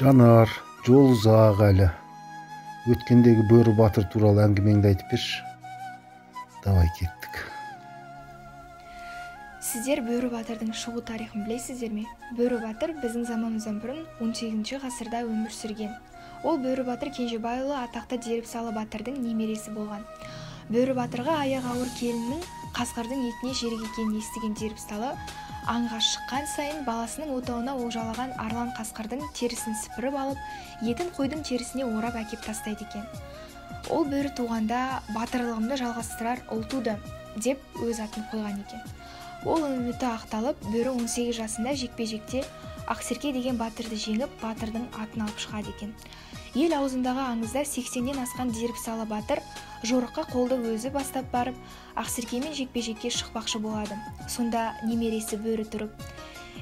Жанар, жол ұзақ әлі. Өткендегі Бөрі батыр туралы әңгімеңді айтып берші. Давай кеттік. Сіздер Бөрі батырдың шығу тарихын білесіздер ме? Бөрі батыр біздің заманымыздан бұрын 18 ғасырда өмір сүрген. Ол Бөрі батыр Кенжебайұлы атақты Дербісалы батырдың немересі болған. Бөрі батырға аяқ ауыр келіннің қасқырдың етіне жерік екенін естіген Дербісалы аңға шыққан сайын баласының отауына олжалаған арлан қасқырдың терісін сыпырып алып, етін қойдың терісіне орап әкеп тастайды екен. Ол Бөрі туғанда батырлығымды жалғастырар ұл туды деп өз атын қойған екен. Ол үміті ақталып, Бөрі 18 жасында жекпе-жекте Ақсерке деген батырды жеңіп, батырдың атын алып шығады екен. Ел аузындағы аңызда 80-нен асқан Дербісалы батыр жорыққа қолды өзі бастап барып, Ақсеркемен жекпе-жекке шықпақшы болады. Сонда немересі Бөрі тұрып: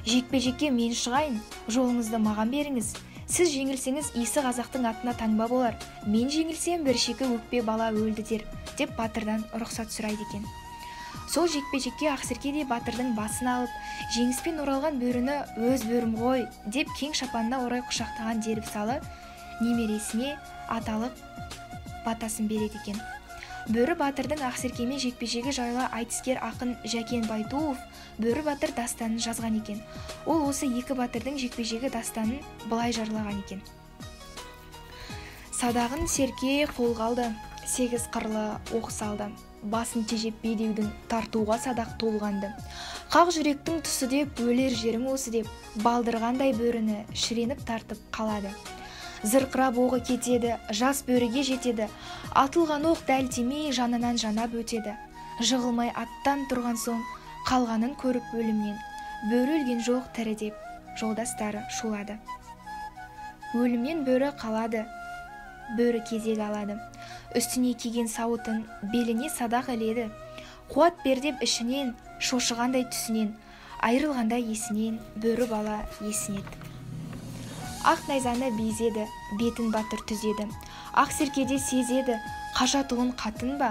"Жекпе-жекке мен шығайын, жолыңызды маған беріңіз. Сіз жеңілсеңіз, исі қазақтың атына таңба болар. Мен жеңілсем, бір шекі өкпе бала өлді дер", деп батырдан рұқсат сұрайды екен. Сол жекпе-жекке Ақсерке де батырдың басын алып, жеңіспен оралған Бөріні "өз бөрім ғой" деп кең шапанына орай құшақтаған Дербісалы немересіне аталық батасын береді екен. Бөрі батырдың Ақсеркемен жекпе-жегі жайлы айтыскер ақын Жәкен Байтуов Бөрі батыр дастанын жазған екен. Ол осы екі батырдың жекпе-жегі дастанын былай жырлаған екен. Садағын серке қолға алды, 8 қырлы оқ салды. Басын тежеп бедеудің тартуға садақ толғанды. Қақ жүректің тұсы деп, өлер жерің осы деп, балдырғандай Бөріні шіреніп тартып қалады. Зырқырап оғы кетеді, жас Бөріге жетеді. Атылған оқ дәл тимей жанынан жанап өтеді. Жығылмай аттан тұрған соң, қалғанын көріп өлімнен. Бөрі өлген жоқ тірі деп, жолдастары шулады. Өлімнен Бөрі қалады, Бөрі кезек алады. Үстіне киген сауытын беліне садақ іледі. Қуат бер деп ішінен, шошығандай түсінен, айрылғандай есінен Бөрі бала есінеді. Ақ найзаны безеді, бетін батыр түзеді. Ақсеркеде сезеді, қажатуын қатын ба?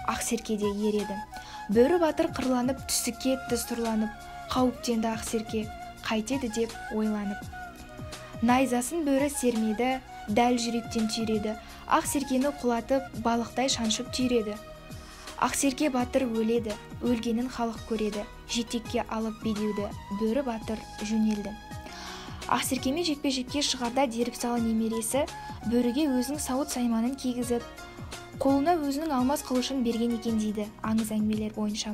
Ақсеркеде ереді. Бөрі батыр қырланып, түсікке түс тұрланып, қауіптенді Ақсерке, қайтеді деп ойланып. Найзасын Бөрі сермеді, дәл жүректен түйреді. Ақсеркені құлатып, балықтай шаншып түйреді. Ақсерке батыр өледі, өлгенін халық көреді. Жетекке алып бедеуді Бөрі батыр жөнелді. Ақсеркемен жекпе-жекке шығарда Дербісалы немересі Бөріге өзінің сауыт сайманын кигізіп, қолына өзінің алмас қылышын берген екен дейді аңыз әңгімелер бойынша.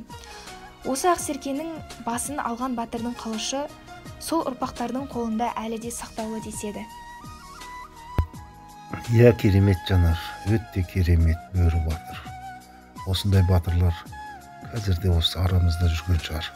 Осы Ақсеркенің басын алған батырдың қылышы сол ұрпақтардың қолында әлі де сақтаулы деседі. Иә, керемет Жанар, өтте керемет Бөрі батыр. Осындай батырлар қазірде осы арамызда жүрген шығар.